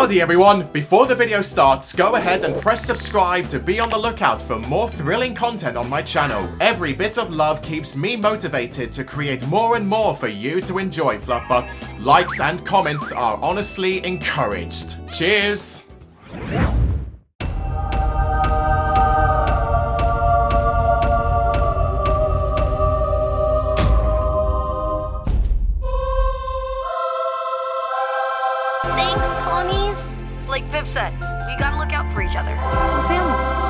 Howdy everyone! Before the video starts, go ahead and press subscribe to be on the lookout for more thrilling content on my channel. Every bit of love keeps me motivated to create more and more for you to enjoy, FLUFFBUTTS. Likes and comments are honestly encouraged. Cheers! Thanks, ponies. Like Viv said, we gotta look out for each other. We're family.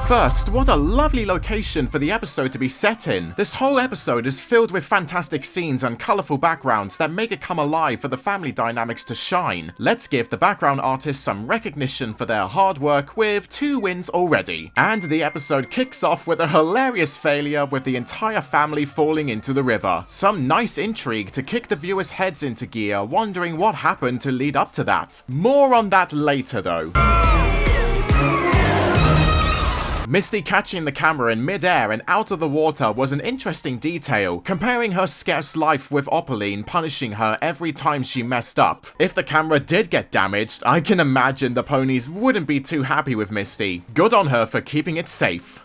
First, what a lovely location for the episode to be set in. This whole episode is filled with fantastic scenes and colourful backgrounds that make it come alive for the family dynamics to shine. Let's give the background artists some recognition for their hard work with 2 wins already. And the episode kicks off with a hilarious failure with the entire family falling into the river. Some nice intrigue to kick the viewers' heads into gear, wondering what happened to lead up to that. More on that later though. Misty catching the camera in mid-air and out of the water was an interesting detail, comparing her scarce life with Opaline punishing her every time she messed up. If the camera did get damaged, I can imagine the ponies wouldn't be too happy with Misty. Good on her for keeping it safe.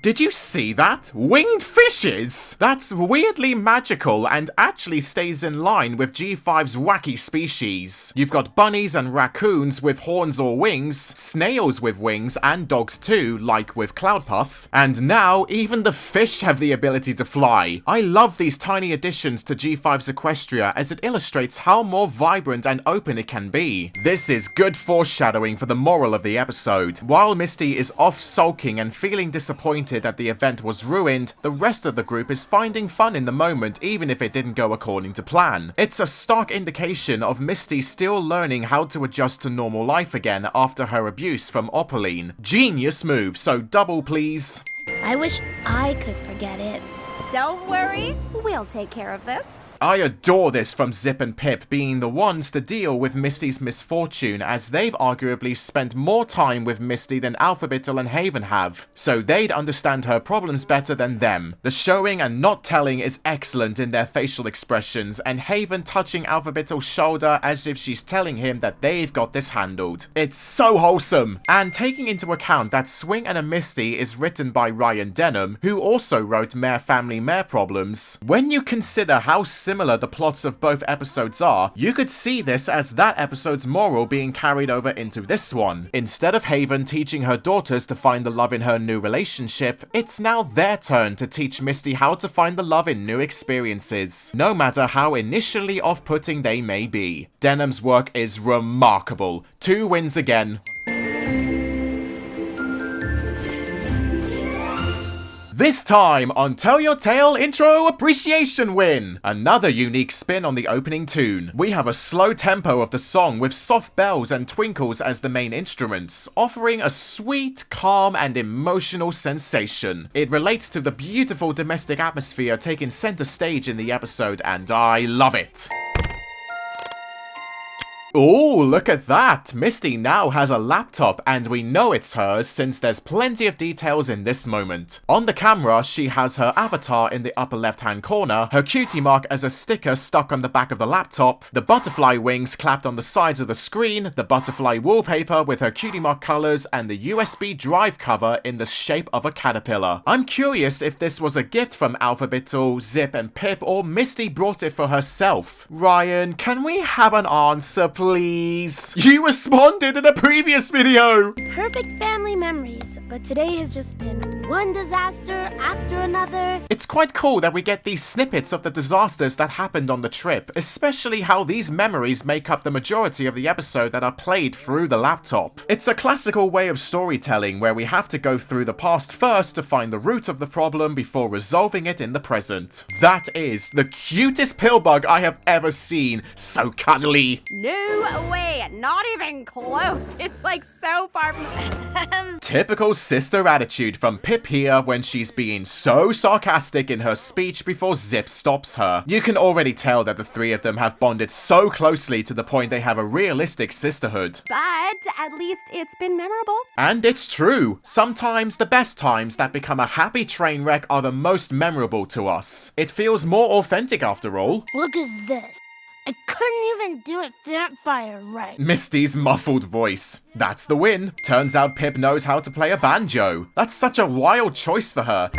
Did you see that? Winged fishes! That's weirdly magical and actually stays in line with G5's wacky species. You've got bunnies and raccoons with horns or wings, snails with wings, and dogs too, like with Cloudpuff. And now, even the fish have the ability to fly. I love these tiny additions to G5's Equestria as it illustrates how more vibrant and open it can be. This is good foreshadowing for the moral of the episode. While Misty is off sulking and feeling disappointed that the event was ruined, the rest of the group is finding fun in the moment even if it didn't go according to plan. It's a stark indication of Misty still learning how to adjust to normal life again after her abuse from Opaline. Genius move, so double please. I wish I could forget it. Don't worry, we'll take care of this. I adore this from Zip and Pip being the ones to deal with Misty's misfortune, as they've arguably spent more time with Misty than Alphabeetle and Haven have, so they'd understand her problems better than them. The showing and not telling is excellent in their facial expressions, and Haven touching Alphabeetle's shoulder as if she's telling him that they've got this handled. It's so wholesome! And taking into account that Swing and a Misty is written by Ryan Denham, who also wrote Mare Family Mare Problems, when you consider how similar the plots of both episodes are, you could see this as that episode's moral being carried over into this one. Instead of Haven teaching her daughters to find the love in her new relationship, it's now their turn to teach Misty how to find the love in new experiences, no matter how initially off-putting they may be. Denham's work is remarkable. 2 wins again. This time on Tell Your Tale Intro Appreciation Win! Another unique spin on the opening tune. We have a slow tempo of the song with soft bells and twinkles as the main instruments, offering a sweet, calm and emotional sensation. It relates to the beautiful domestic atmosphere taking center stage in the episode, and I love it. Oh, look at that! Misty now has a laptop, and we know it's hers since there's plenty of details in this moment. On the camera, she has her avatar in the upper left-hand corner, her cutie mark as a sticker stuck on the back of the laptop, the butterfly wings clapped on the sides of the screen, the butterfly wallpaper with her cutie mark colors, and the USB drive cover in the shape of a caterpillar. I'm curious if this was a gift from Alphabeetle, Zip, and Pip, or Misty brought it for herself. Ryan, can we have an answer, please? You responded in a previous video! Perfect family memories, but today has just been one disaster after another. It's quite cool that we get these snippets of the disasters that happened on the trip, especially how these memories make up the majority of the episode that are played through the laptop. It's a classical way of storytelling where we have to go through the past first to find the root of the problem before resolving it in the present. That is the cutest pill bug I have ever seen. So cuddly. No way, not even close. It's like so far from... Typical sister attitude from Pip here when she's being so sarcastic in her speech before Zip stops her. You can already tell that the three of them have bonded so closely to the point they have a realistic sisterhood. But at least it's been memorable. And it's true. Sometimes the best times that become a happy train wreck are the most memorable to us. It feels more authentic after all. Look at this. I couldn't even do a campfire right. Misty's muffled voice. That's the win. Turns out Pip knows how to play a banjo. That's such a wild choice for her.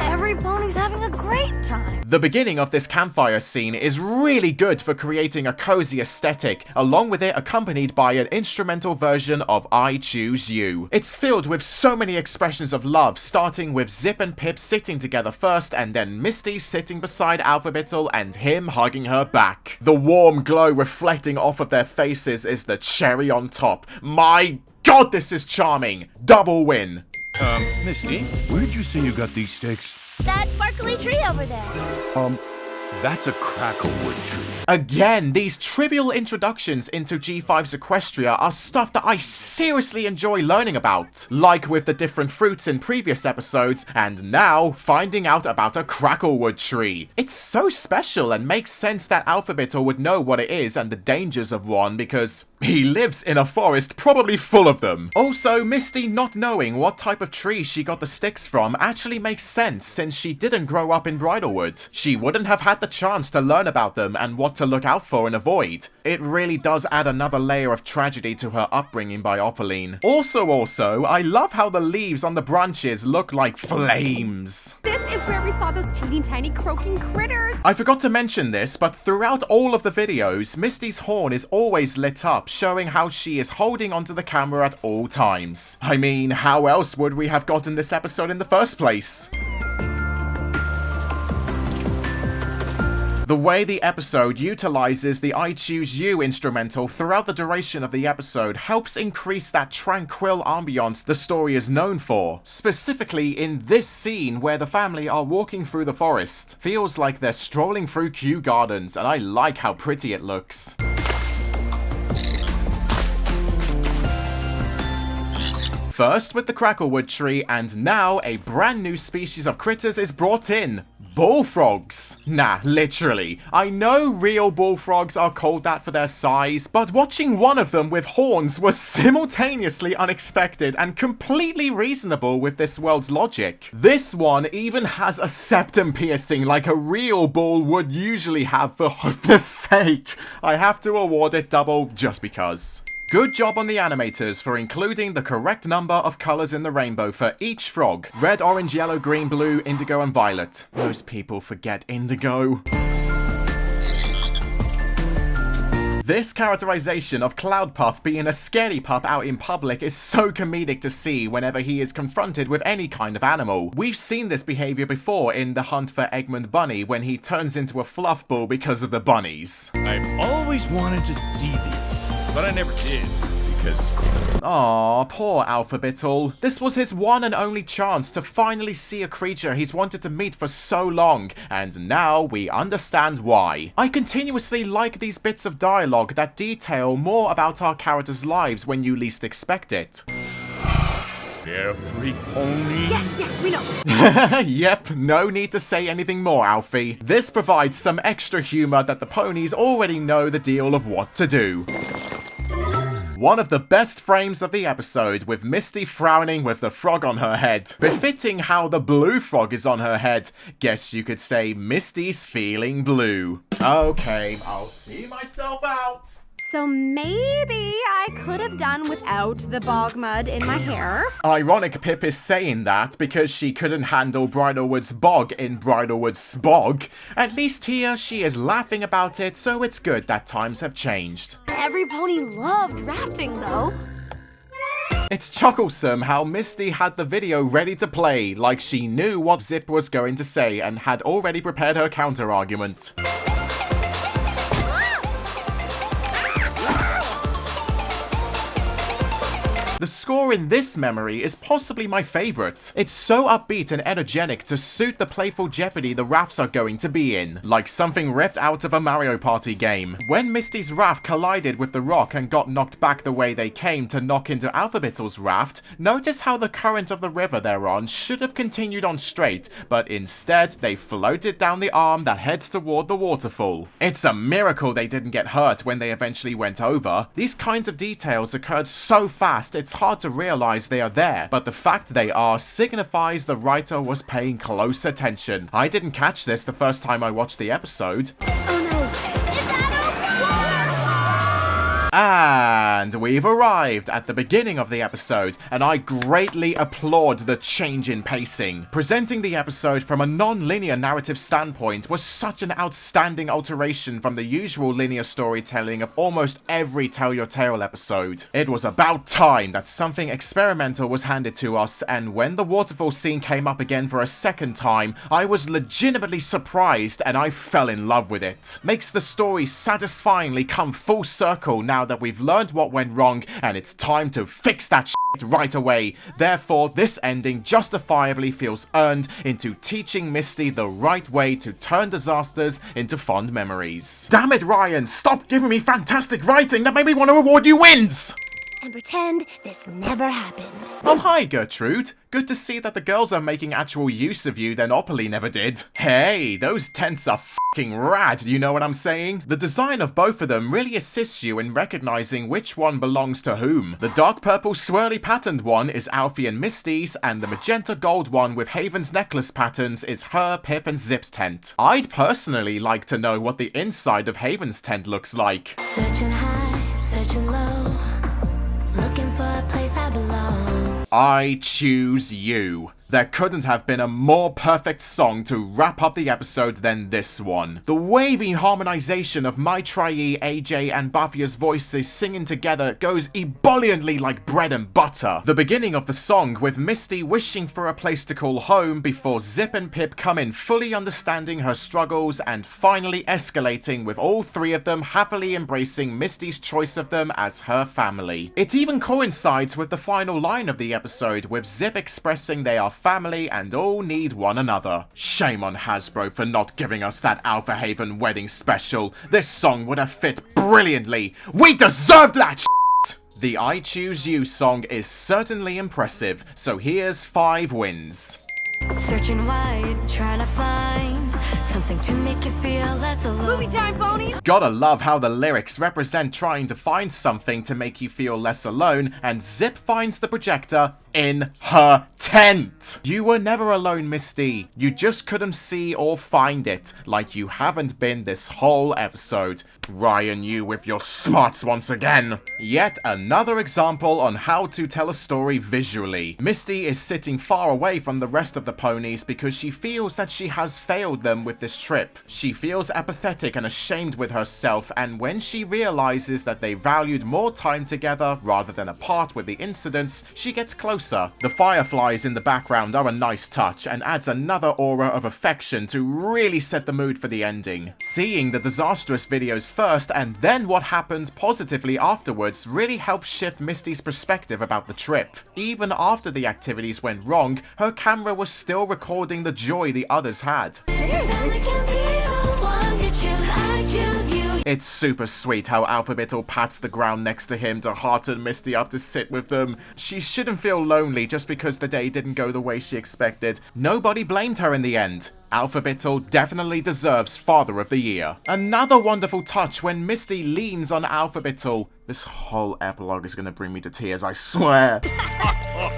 Every pony's having a great time. The beginning of this campfire scene is really good for creating a cozy aesthetic, along with it accompanied by an instrumental version of I Choose You. It's filled with so many expressions of love, starting with Zip and Pip sitting together first, and then Misty sitting beside Alphabettle and him hugging her back. The warm glow reflecting off of their faces is the cherry on top. My God, this is charming! Double win! Misty, where did you say you got these sticks? That sparkly tree over there. That's a cracklewood tree. Again, these trivial introductions into G5's Equestria are stuff that I seriously enjoy learning about. Like with the different fruits in previous episodes, and now finding out about a cracklewood tree. It's so special and makes sense that Alphabettle would know what it is and the dangers of one because he lives in a forest probably full of them. Also, Misty not knowing what type of tree she got the sticks from actually makes sense since she didn't grow up in Bridlewood. She wouldn't have had the chance to learn about them and what to look out for and avoid. It really does add another layer of tragedy to her upbringing by Opaline. Also, I love how the leaves on the branches look like flames. This is where we saw those teeny tiny croaking critters. I forgot to mention this, but throughout all of the videos, Misty's horn is always lit up, showing how she is holding onto the camera at all times. I mean, how else would we have gotten this episode in the first place? The way the episode utilizes the I Choose You instrumental throughout the duration of the episode helps increase that tranquil ambiance the story is known for. Specifically in this scene where the family are walking through the forest. Feels like they're strolling through Kew Gardens, and I like how pretty it looks. First with the cracklewood tree, and now a brand new species of critters is brought in. Bullfrogs. Nah, literally. I know real bullfrogs are called that for their size, but watching one of them with horns was simultaneously unexpected and completely reasonable with this world's logic. This one even has a septum piercing like a real bull would usually have, for goodness sake. I have to award it double just because. Good job on the animators for including the correct number of colors in the rainbow for each frog. Red, orange, yellow, green, blue, indigo, and violet. Most people forget indigo. This characterization of Cloudpuff being a scaredy pup out in public is so comedic to see whenever he is confronted with any kind of animal. We've seen this behavior before in The Hunt for Eggman Bunny when he turns into a fluff ball because of the bunnies. I've always wanted to see these, but I never did, because... Aw, poor Alphabettle. This was his one and only chance to finally see a creature he's wanted to meet for so long, and now we understand why. I continuously like these bits of dialogue that detail more about our characters' lives when you least expect it. They're free ponies. Yeah, we know. Yep, no need to say anything more, Alfie. This provides some extra humor that the ponies already know the deal of what to do. One of the best frames of the episode, with Misty frowning with the frog on her head. Befitting how the blue frog is on her head. Guess you could say Misty's feeling blue. Okay, I'll see myself out. So maybe I could have done without the bog mud in my hair. Ironic Pip is saying that because she couldn't handle Bridlewood's bog in Bridlewood's bog. At least here she is laughing about it, so it's good that times have changed. Every pony loved rafting, though. It's chucklesome how Misty had the video ready to play, like she knew what Zip was going to say and had already prepared her counter-argument. The score in this memory is possibly my favourite. It's so upbeat and energetic to suit the playful jeopardy the rafts are going to be in, like something ripped out of a Mario Party game. When Misty's raft collided with the rock and got knocked back the way they came to knock into Alphabettle's raft, notice how the current of the river they're on should have continued on straight, but instead they floated down the arm that heads toward the waterfall. It's a miracle they didn't get hurt when they eventually went over. These kinds of details occurred so fast it's hard to realize they are there, but the fact they are signifies the writer was paying close attention. I didn't catch this the first time I watched the episode. Oh no, it's And we've arrived at the beginning of the episode, and I greatly applaud the change in pacing. Presenting the episode from a non-linear narrative standpoint was such an outstanding alteration from the usual linear storytelling of almost every Tell Your Tale episode. It was about time that something experimental was handed to us, and when the waterfall scene came up again for a second time, I was legitimately surprised and I fell in love with it. Makes the story satisfyingly come full circle now that we've learned what went wrong and it's time to fix that shit right away. Therefore, this ending justifiably feels earned into teaching Misty the right way to turn disasters into fond memories. Damn it, Ryan, stop giving me fantastic writing that made me want to award you wins! And pretend this never happened. Oh hi, Gertrude. Good to see that the girls are making actual use of you than Opoly never did. Hey, those tents are f***ing rad, you know what I'm saying? The design of both of them really assists you in recognizing which one belongs to whom. The dark purple swirly patterned one is Alfie and Misty's, and the magenta gold one with Haven's necklace patterns is her, Pip, and Zip's tent. I'd personally like to know what the inside of Haven's tent looks like. Searching high, searching low, looking for a place I belong. I choose you. There couldn't have been a more perfect song to wrap up the episode than this one. The wavy harmonization of Mai Tri, AJ, and Baffia's voices singing together goes ebulliently like bread and butter. The beginning of the song with Misty wishing for a place to call home before Zip and Pip come in fully understanding her struggles and finally escalating with all three of them happily embracing Misty's choice of them as her family. It even coincides with the final line of the episode with Zip expressing they are family and all need one another. Shame on Hasbro for not giving us that Alpha Haven wedding special. This song would have fit brilliantly. We deserved that shit! The I Choose You song is certainly impressive, so here's 5 wins. Searching wide, trying to find something to make you feel less alone. Movie time, ponies! Gotta love how the lyrics represent trying to find something to make you feel less alone, and Zip finds the projector in her tent. You were never alone, Misty. You just couldn't see or find it, like you haven't been this whole episode. Ryan, you with your smarts once again. Yet another example on how to tell a story visually. Misty is sitting far away from the rest of the ponies because she feels that she has failed them with this trip. She feels apathetic and ashamed with herself, and when she realizes that they valued more time together rather than apart with the incidents, she gets closer. The fireflies in the background are a nice touch and adds another aura of affection to really set the mood for the ending. Seeing the disastrous videos first and then what happens positively afterwards really helps shift Misty's perspective about the trip. Even after the activities went wrong, her camera was still recording the joy the others had. It's super sweet how Alphabettle pats the ground next to him to hearten Misty up to sit with them. She shouldn't feel lonely just because the day didn't go the way she expected. Nobody blamed her in the end. Alphabettle definitely deserves Father of the Year. Another wonderful touch when Misty leans on Alphabettle. This whole epilogue is gonna bring me to tears, I swear.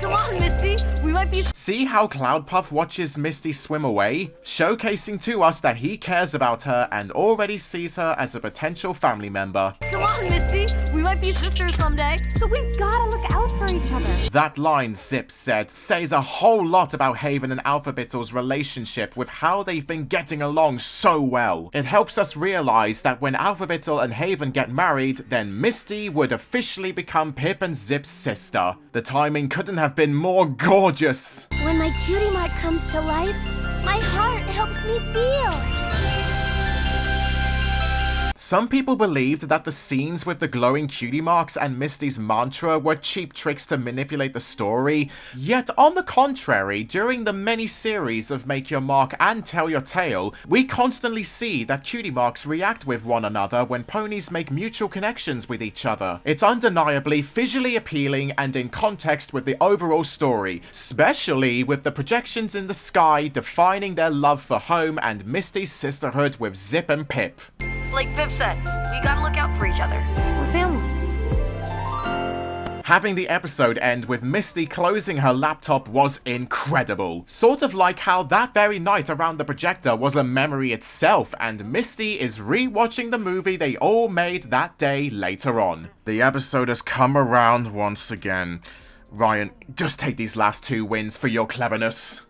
Come on, Misty. We might be... See how Cloudpuff watches Misty swim away? Showcasing to us that he cares about her and already sees her as a potential family member. Come on, Misty. We might be sisters someday, so we've gotta look out for each other. That line Zip said says a whole lot about Haven and Alphabettle's relationship with how they've been getting along so well. It helps us realize that when Alphabettle and Haven get married, then Misty would officially become Pip and Zip's sister. The timing couldn't have been more gorgeous. When my cutie mark comes to life, my heart helps me feel. Some people believed that the scenes with the glowing cutie marks and Misty's mantra were cheap tricks to manipulate the story, yet on the contrary, during the many series of Make Your Mark and Tell Your Tale, we constantly see that cutie marks react with one another when ponies make mutual connections with each other. It's undeniably visually appealing and in context with the overall story, especially with the projections in the sky defining their love for home and Misty's sisterhood with Zip and Pip. Like Pip said, we gotta look out for each other. We're family. Having the episode end with Misty closing her laptop was incredible. Sort of like how that very night around the projector was a memory itself, and Misty is re-watching the movie they all made that day later on. The episode has come around once again. Ryan, just take these last 2 wins for your cleverness.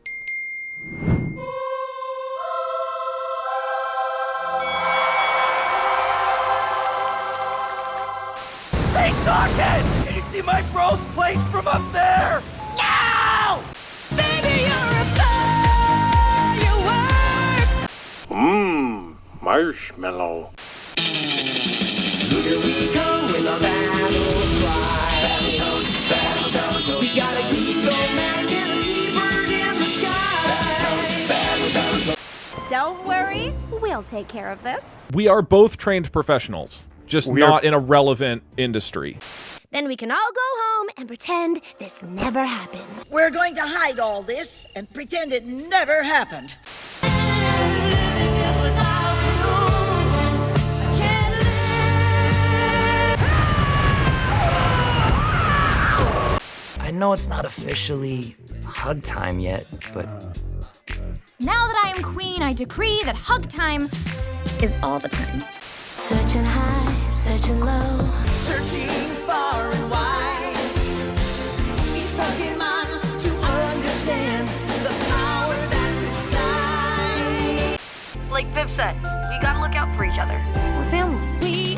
Hey, Socket! Can you see my bro's place from up there? No! Baby, you're a firework! Marshmallow. Look at we go in our battle cry. Battletoads. We got a green gold man and a T-bird in the sky. Don't worry, we'll take care of this. We are both trained professionals, just not in a relevant industry. Then we can all go home and pretend this never happened. We're going to hide all this and pretend it never happened. I know it's not officially hug time yet, but Now that I am queen, I decree that hug time is all the time. Searching high, searching low. Searching far and wide. Each Pokemon to understand the power that's inside. Like Viv said, we gotta look out for each other. We're family.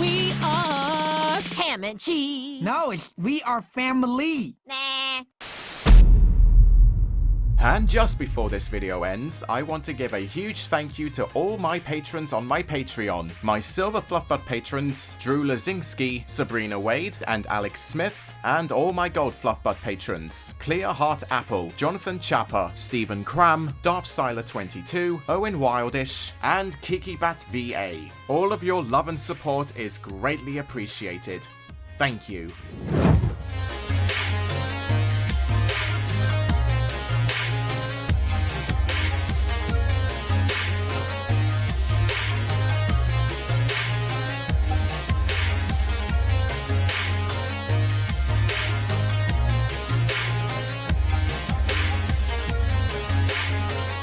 We are ham and cheese. No, we are family. Nah. And just before this video ends, I want to give a huge thank you to all my patrons on my Patreon. My Silver FLUFFBUTT patrons, Drew Luczynski, Sabrina Wade, and Alex Smith, and all my Gold FLUFFBUTT patrons, Clear Heart Apple, Jonathan Chapper, Stephen Cram, Darthsiler22, Owen Wildish, and KikiBatVA. All of your love and support is greatly appreciated. Thank you.